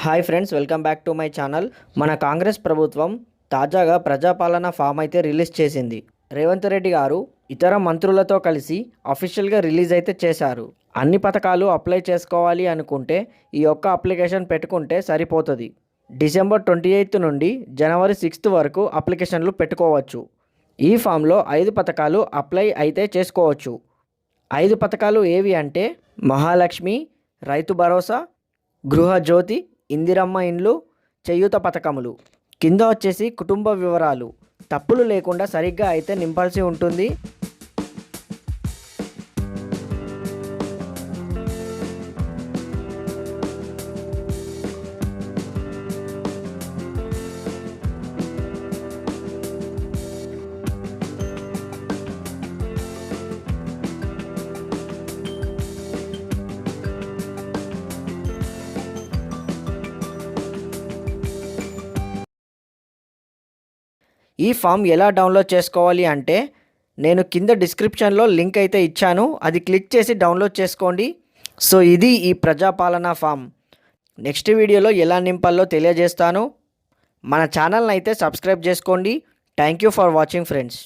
Hi friends, welcome back to my channel. మన కాంగ్రెస్ ప్రభుత్వం తాజాగా ప్రజాపాలన ఫామ్ అయితే రిలీజ్ చేసింది. రేవంత్ రెడ్డి గారు ఇతర మంత్రులతో కలిసి అఫీషియల్గా రిలీజ్ అయితే చేశారు. అన్ని పథకాలు అప్లై చేసుకోవాలి అనుకుంటే ఈ ఒక్క అప్లికేషన్ పెట్టుకుంటే సరిపోతుంది. డిసెంబర్ 28 నుండి జనవరి 6 వరకు అప్లికేషన్లు పెట్టుకోవచ్చు. ఈ ఫామ్లో 5 పథకాలు అప్లై అయితే చేసుకోవచ్చు. 5 పథకాలు ఏవి అంటే మహాలక్ష్మి, రైతు భరోసా, గృహజ్యోతి, ఇందిరమ్మ ఇండ్లు, చేయూత పథకములు. కింద వచ్చేసి కుటుంబ వివరాలు తప్పులు లేకుండా సరిగ్గా అయితే నింపాల్సి ఉంటుంది. ఈ ఫామ్ ఎలా డౌన్లోడ్ చేసుకోవాలి అంటే నేను కింద డిస్క్రిప్షన్లో లింక్ అయితే ఇచ్చాను, అది క్లిక్ చేసి డౌన్లోడ్ చేసుకోండి. సో ఇది ఈ ప్రజాపాలన ఫామ్. నెక్స్ట్ వీడియోలో ఎలా నింపాలో తెలియజేస్తాను. మన ఛానల్ని అయితే సబ్స్క్రైబ్ చేసుకోండి. Thank you for watching friends.